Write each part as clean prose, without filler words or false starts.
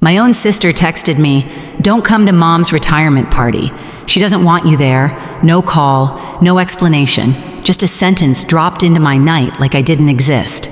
My own sister texted me, "Don't come to Mom's retirement party. She doesn't want you there." No call, no explanation, just a sentence dropped into my night like I didn't exist.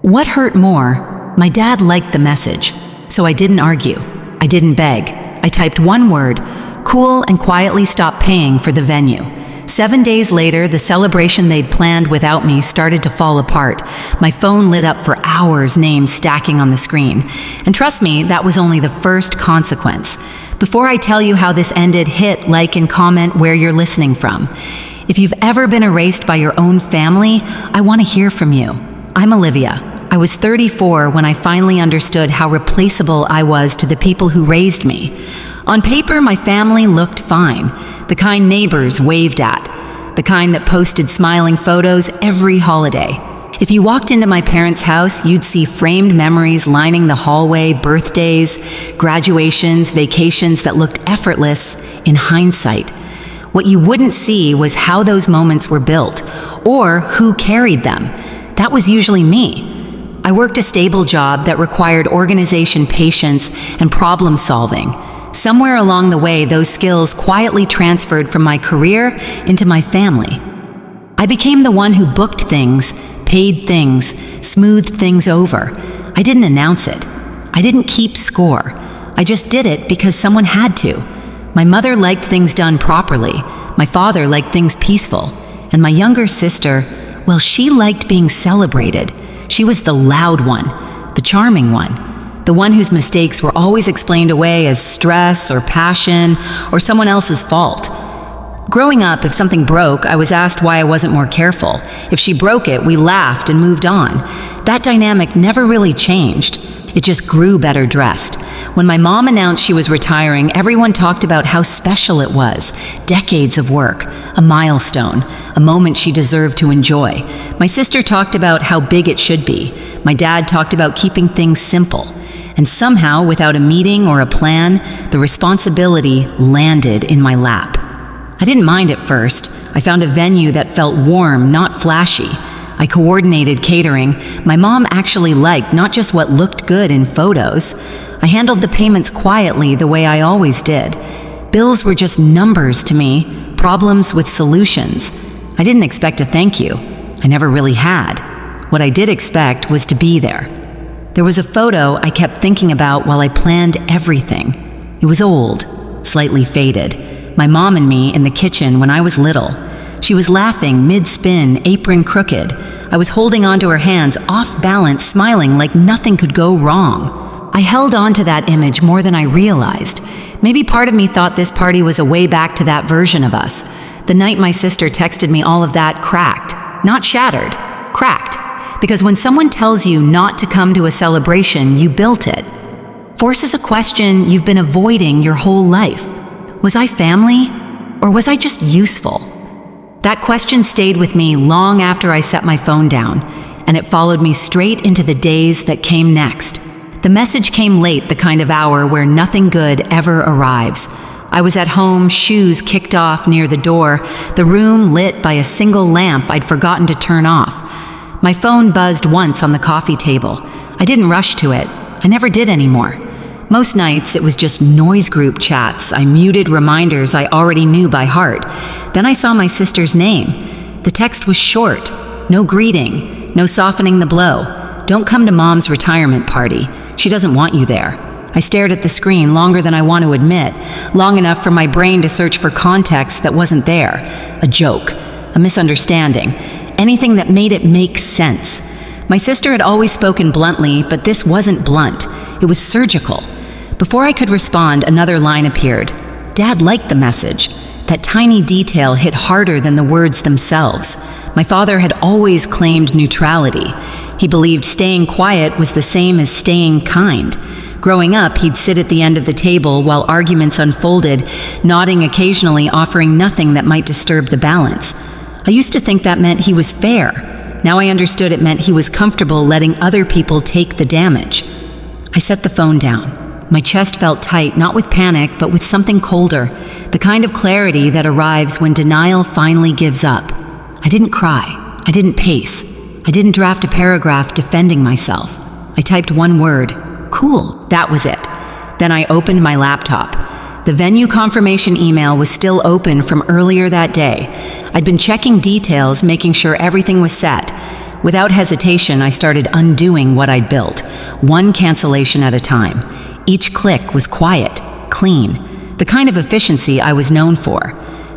What hurt more? My dad liked the message, so I didn't argue. I didn't beg. I typed one word, "cool," and quietly stopped paying for the venue. 7 days later, the celebration they'd planned without me started to fall apart. My phone lit up for hours, names stacking on the screen. And trust me, that was only the first consequence. Before I tell you how this ended, hit like and comment where you're listening from. If you've ever been erased by your own family, I want to hear from you. I'm Olivia. I was 34 when I finally understood how replaceable I was to the people who raised me. On paper, my family looked fine. The kind neighbors waved at. The kind that posted smiling photos every holiday. If you walked into my parents' house, you'd see framed memories lining the hallway, birthdays, graduations, vacations that looked effortless in hindsight. What you wouldn't see was how those moments were built, or who carried them. That was usually me. I worked a stable job that required organization, patience, and problem solving. Somewhere along the way, those skills quietly transferred from my career into my family. I became the one who booked things, paid things, smoothed things over. I didn't announce it. I didn't keep score. I just did it because someone had to. My mother liked things done properly. My father liked things peaceful. And my younger sister, well, she liked being celebrated. She was the loud one, the charming one, the one whose mistakes were always explained away as stress or passion or someone else's fault. Growing up, if something broke, I was asked why I wasn't more careful. If she broke it, we laughed and moved on. That dynamic never really changed. It just grew better dressed. When my mom announced she was retiring, everyone talked about how special it was. Decades of work, a milestone, a moment she deserved to enjoy. My sister talked about how big it should be. My dad talked about keeping things simple. And somehow, without a meeting or a plan, the responsibility landed in my lap. I didn't mind at first. I found a venue that felt warm, not flashy. I coordinated catering. My mom actually liked not just what looked good in photos. I handled the payments quietly the way I always did. Bills were just numbers to me, problems with solutions. I didn't expect a thank you. I never really had. What I did expect was to be there. There was a photo I kept thinking about while I planned everything. It was old, slightly faded. My mom and me in the kitchen when I was little. She was laughing mid-spin, apron crooked. I was holding onto her hands, off balance, smiling like nothing could go wrong. I held on to that image more than I realized. Maybe part of me thought this party was a way back to that version of us. The night my sister texted me all of that cracked. Not shattered, cracked. Because when someone tells you not to come to a celebration, you built it. Forces a question you've been avoiding your whole life. Was I family? Or was I just useful? That question stayed with me long after I set my phone down, and it followed me straight into the days that came next. The message came late, the kind of hour where nothing good ever arrives. I was at home, shoes kicked off near the door, the room lit by a single lamp I'd forgotten to turn off. My phone buzzed once on the coffee table. I didn't rush to it. I never did anymore. Most nights, it was just noise group chats. I muted reminders I already knew by heart. Then I saw my sister's name. The text was short. No greeting. No softening the blow. "Don't come to Mom's retirement party. She doesn't want you there." I stared at the screen longer than I want to admit, long enough for my brain to search for context that wasn't there. A joke. A misunderstanding. Anything that made it make sense. My sister had always spoken bluntly, but this wasn't blunt. It was surgical. Before I could respond, another line appeared. Dad liked the message. That tiny detail hit harder than the words themselves. My father had always claimed neutrality. He believed staying quiet was the same as staying kind. Growing up, he'd sit at the end of the table while arguments unfolded, nodding occasionally, offering nothing that might disturb the balance. I used to think that meant he was fair. Now I understood it meant he was comfortable letting other people take the damage. I set the phone down. My chest felt tight, not with panic, but with something colder, the kind of clarity that arrives when denial finally gives up. I didn't cry. I didn't pace. I didn't draft a paragraph defending myself. I typed one word, cool. That was it. Then I opened my laptop. The venue confirmation email was still open from earlier that day. I'd been checking details, making sure everything was set. Without hesitation, I started undoing what I'd built, one cancellation at a time. Each click was quiet, clean, the kind of efficiency I was known for.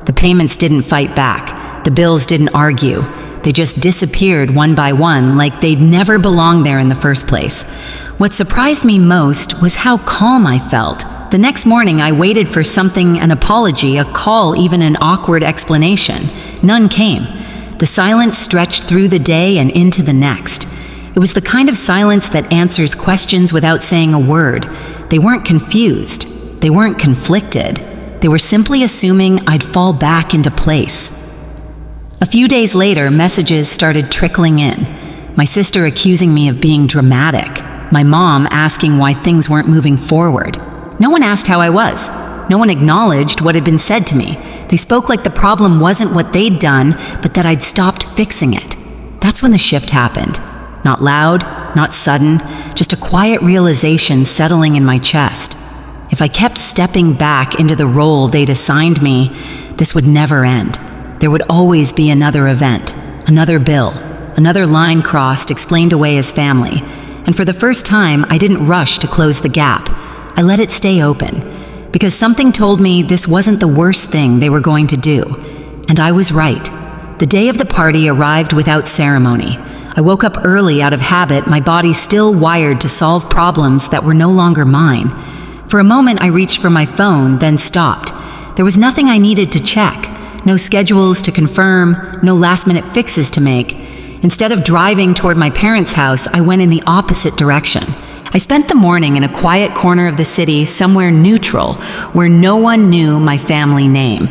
The payments didn't fight back. The bills didn't argue. They just disappeared one by one like they'd never belonged there in the first place. What surprised me most was how calm I felt. The next morning, I waited for something, an apology, a call, even an awkward explanation. None came. The silence stretched through the day and into the next. It was the kind of silence that answers questions without saying a word. They weren't confused. They weren't conflicted. They were simply assuming I'd fall back into place. A few days later, messages started trickling in. My sister accusing me of being dramatic. My mom asking why things weren't moving forward. No one asked how I was. No one acknowledged what had been said to me. They spoke like the problem wasn't what they'd done, but that I'd stopped fixing it. That's when the shift happened. Not loud, not sudden, just a quiet realization settling in my chest. If I kept stepping back into the role they'd assigned me, this would never end. There would always be another event, another bill, another line crossed, explained away as family. And for the first time, I didn't rush to close the gap. I let it stay open, because something told me this wasn't the worst thing they were going to do. And I was right. The day of the party arrived without ceremony. I woke up early out of habit, my body still wired to solve problems that were no longer mine. For a moment, I reached for my phone, then stopped. There was nothing I needed to check. No schedules to confirm, no last-minute fixes to make. Instead of driving toward my parents' house, I went in the opposite direction. I spent the morning in a quiet corner of the city, somewhere neutral, where no one knew my family name.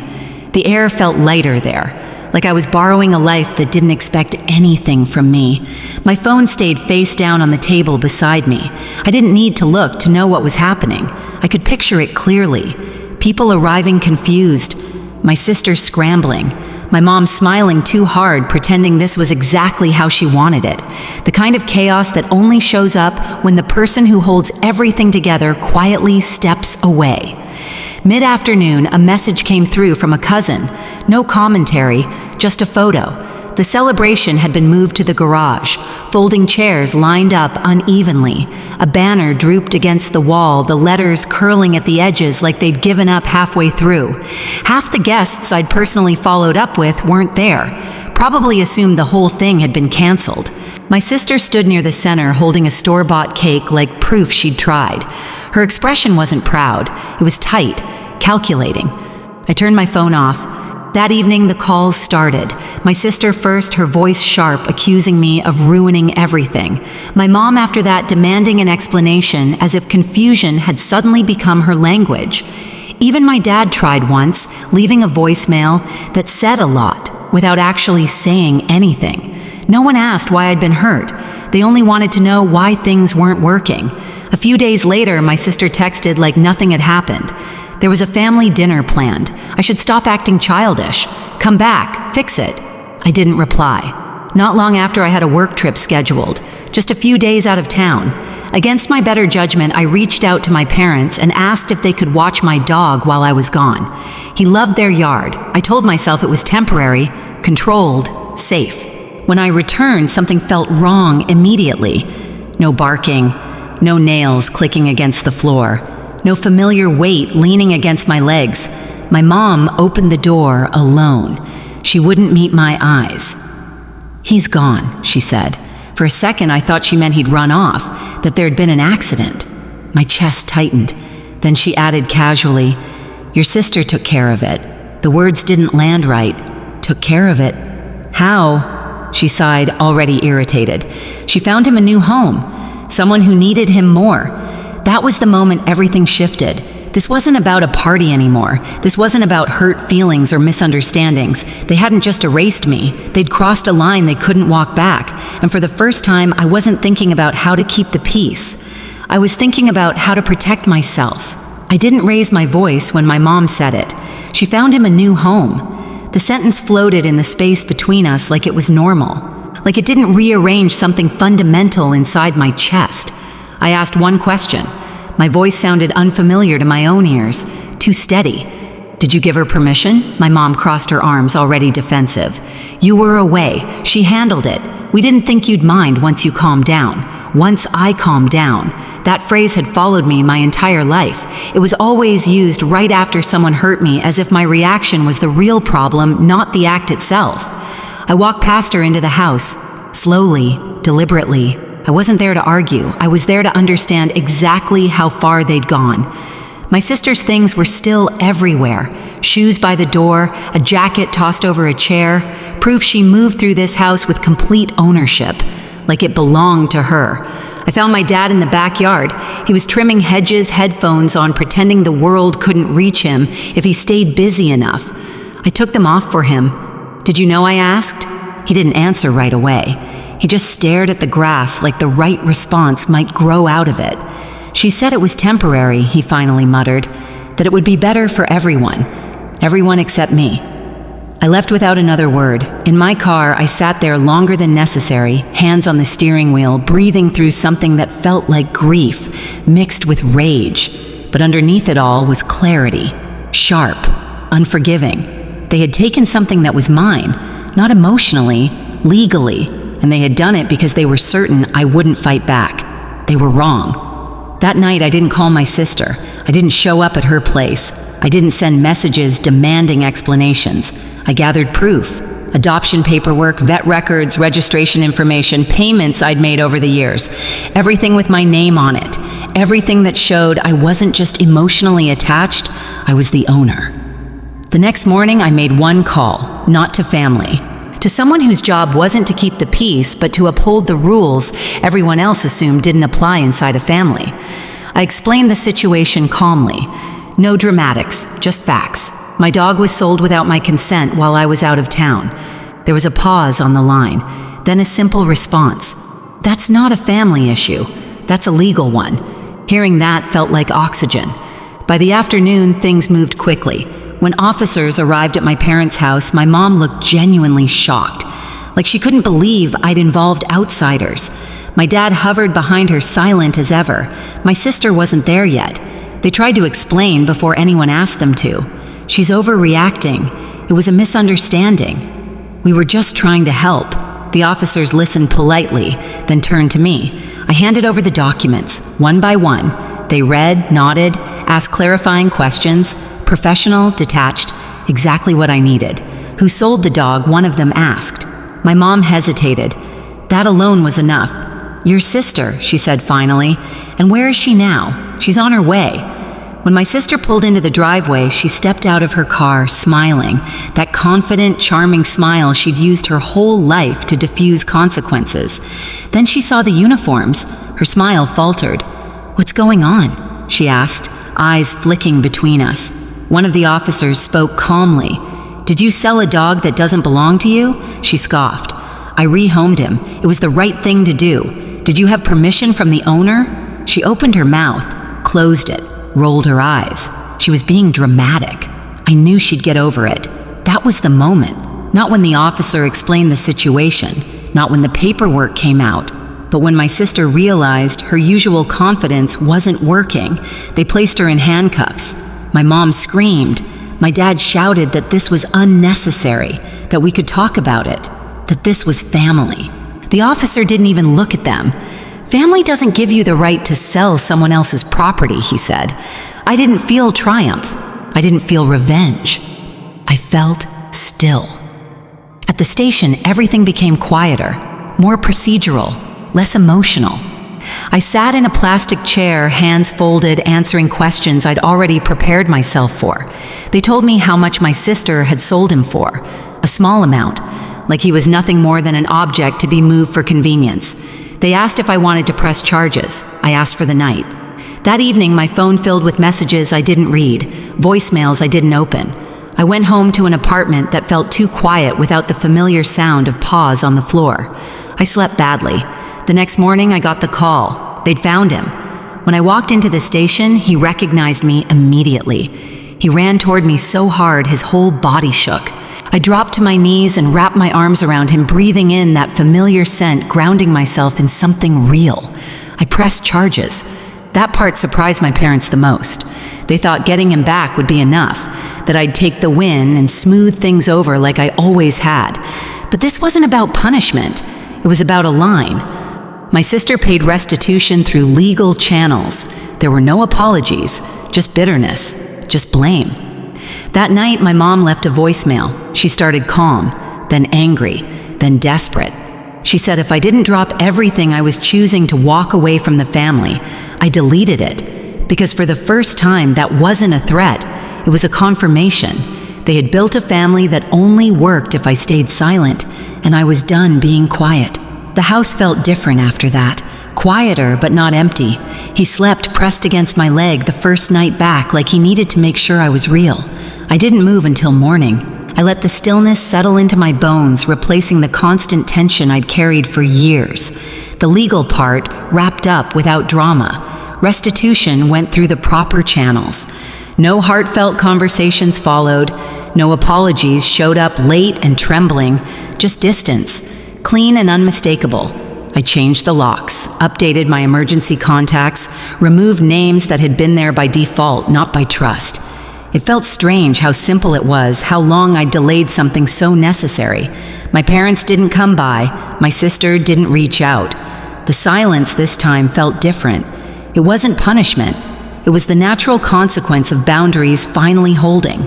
The air felt lighter there, like I was borrowing a life that didn't expect anything from me. My phone stayed face down on the table beside me. I didn't need to look to know what was happening. I could picture it clearly. People arriving confused, my sister scrambling, my mom smiling too hard, pretending this was exactly how she wanted it. The kind of chaos that only shows up when the person who holds everything together quietly steps away. Mid-afternoon, a message came through from a cousin. No commentary, just a photo. The celebration had been moved to the garage. Folding chairs lined up unevenly. A banner drooped against the wall, the letters curling at the edges like they'd given up halfway through. Half the guests I'd personally followed up with weren't there. Probably assumed the whole thing had been canceled. My sister stood near the center holding a store-bought cake like proof she'd tried. Her expression wasn't proud. It was tight, calculating. I turned my phone off. That evening, the calls started. My sister first, her voice sharp, accusing me of ruining everything. My mom after that, demanding an explanation, as if confusion had suddenly become her language. Even my dad tried once, leaving a voicemail that said a lot, without actually saying anything. No one asked why I'd been hurt. They only wanted to know why things weren't working. A few days later, my sister texted like nothing had happened. There was a family dinner planned. I should stop acting childish. Come back, fix it. I didn't reply. Not long after, I had a work trip scheduled, just a few days out of town. Against my better judgment, I reached out to my parents and asked if they could watch my dog while I was gone. He loved their yard. I told myself it was temporary, controlled, safe. When I returned, something felt wrong immediately. No barking, no nails clicking against the floor. No familiar weight leaning against my legs. My mom opened the door alone. She wouldn't meet my eyes. "He's gone," she said. For a second, I thought she meant he'd run off, that there'd been an accident. My chest tightened. Then she added casually, "Your sister took care of it." The words didn't land right. Took care of it? How? She sighed, already irritated. She found him a new home. Someone who needed him more. That was the moment everything shifted. This wasn't about a party anymore. This wasn't about hurt feelings or misunderstandings. They hadn't just erased me. They'd crossed a line they couldn't walk back. And for the first time, I wasn't thinking about how to keep the peace. I was thinking about how to protect myself. I didn't raise my voice when my mom said it. She found him a new home. The sentence floated in the space between us like it was normal, like it didn't rearrange something fundamental inside my chest. I asked one question. My voice sounded unfamiliar to my own ears, too steady. Did you give her permission? My mom crossed her arms, already defensive. You were away. She handled it. We didn't think you'd mind once you calmed down. Once I calmed down. That phrase had followed me my entire life. It was always used right after someone hurt me, as if my reaction was the real problem, not the act itself. I walked past her into the house, slowly, deliberately. I wasn't there to argue. I was there to understand exactly how far they'd gone. My sister's things were still everywhere. Shoes by the door, a jacket tossed over a chair, proof she moved through this house with complete ownership, like it belonged to her. I found my dad in the backyard. He was trimming hedges, headphones on, pretending the world couldn't reach him if he stayed busy enough. I took them off for him. Did you know I asked? He didn't answer right away. He just stared at the grass like the right response might grow out of it. She said it was temporary, he finally muttered, that it would be better for everyone. Everyone except me. I left without another word. In my car, I sat there longer than necessary, hands on the steering wheel, breathing through something that felt like grief, mixed with rage. But underneath it all was clarity, sharp, unforgiving. They had taken something that was mine, not emotionally, legally, and they had done it because they were certain I wouldn't fight back. They were wrong. That night, I didn't call my sister. I didn't show up at her place. I didn't send messages demanding explanations. I gathered proof. Adoption paperwork, vet records, registration information, payments I'd made over the years. Everything with my name on it. Everything that showed I wasn't just emotionally attached, I was the owner. The next morning, I made one call, not to family. To someone whose job wasn't to keep the peace, but to uphold the rules everyone else assumed didn't apply inside a family. I explained the situation calmly. No dramatics, just facts. My dog was sold without my consent while I was out of town. There was a pause on the line, then a simple response. That's not a family issue. That's a legal one. Hearing that felt like oxygen. By the afternoon, things moved quickly. When officers arrived at my parents' house, my mom looked genuinely shocked, like she couldn't believe I'd involved outsiders. My dad hovered behind her, silent as ever. My sister wasn't there yet. They tried to explain before anyone asked them to. She's overreacting. It was a misunderstanding. We were just trying to help. The officers listened politely, then turned to me. I handed over the documents, one by one. They read, nodded, asked clarifying questions. Professional, detached, exactly what I needed. Who sold the dog, one of them asked. My mom hesitated. That alone was enough. Your sister, she said finally. And where is she now? She's on her way. When my sister pulled into the driveway, she stepped out of her car, smiling. That confident, charming smile she'd used her whole life to diffuse consequences. Then she saw the uniforms. Her smile faltered. What's going on? She asked, eyes flicking between us. One of the officers spoke calmly. Did you sell a dog that doesn't belong to you? She scoffed. I rehomed him. It was the right thing to do. Did you have permission from the owner? She opened her mouth, closed it, rolled her eyes. She was being dramatic. I knew she'd get over it. That was the moment. Not when the officer explained the situation, not when the paperwork came out, but when my sister realized her usual confidence wasn't working. They placed her in handcuffs. My mom screamed. My dad shouted that this was unnecessary, that we could talk about it, that this was family. The officer didn't even look at them. Family doesn't give you the right to sell someone else's property, he said. I didn't feel triumph. I didn't feel revenge. I felt still. At the station, everything became quieter, more procedural, less emotional. I sat in a plastic chair, hands folded, answering questions I'd already prepared myself for. They told me how much my sister had sold him for, a small amount, like he was nothing more than an object to be moved for convenience. They asked if I wanted to press charges. I asked for the night. That evening, my phone filled with messages I didn't read, voicemails I didn't open. I went home to an apartment that felt too quiet without the familiar sound of paws on the floor. I slept badly. The next morning, I got the call. They'd found him. When I walked into the station, he recognized me immediately. He ran toward me so hard, his whole body shook. I dropped to my knees and wrapped my arms around him, breathing in that familiar scent, grounding myself in something real. I pressed charges. That part surprised my parents the most. They thought getting him back would be enough, that I'd take the win and smooth things over like I always had. But this wasn't about punishment. It was about a line. My sister paid restitution through legal channels. There were no apologies, just bitterness, just blame. That night, my mom left a voicemail. She started calm, then angry, then desperate. She said if I didn't drop everything I was choosing to walk away from the family, I deleted it. Because for the first time, that wasn't a threat. It was a confirmation. They had built a family that only worked if I stayed silent, and I was done being quiet. The house felt different after that. Quieter, but not empty. He slept pressed against my leg the first night back like he needed to make sure I was real. I didn't move until morning. I let the stillness settle into my bones, replacing the constant tension I'd carried for years. The legal part wrapped up without drama. Restitution went through the proper channels. No heartfelt conversations followed. No apologies showed up late and trembling. Just distance, clean and unmistakable. I changed the locks, updated my emergency contacts, removed names that had been there by default, not by trust. It felt strange how simple it was, how long I'd delayed something so necessary. My parents didn't come by. My sister didn't reach out. The silence this time felt different. It wasn't punishment. It was the natural consequence of boundaries finally holding.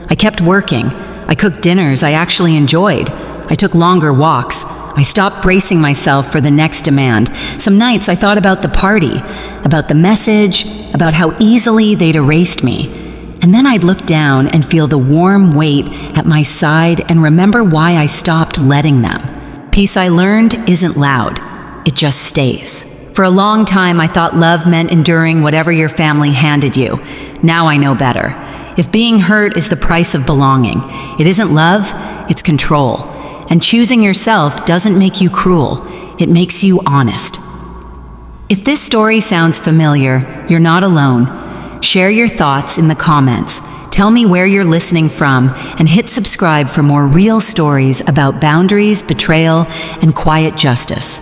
I kept working. I cooked dinners I actually enjoyed. I took longer walks. I stopped bracing myself for the next demand. Some nights I thought about the party, about the message, about how easily they'd erased me. And then I'd look down and feel the warm weight at my side and remember why I stopped letting them. Peace I learned isn't loud. It just stays. For a long time, I thought love meant enduring whatever your family handed you. Now I know better. If being hurt is the price of belonging, it isn't love, it's control. And choosing yourself doesn't make you cruel. It makes you honest. If this story sounds familiar, you're not alone. Share your thoughts in the comments. Tell me where you're listening from, and hit subscribe for more real stories about boundaries, betrayal, and quiet justice.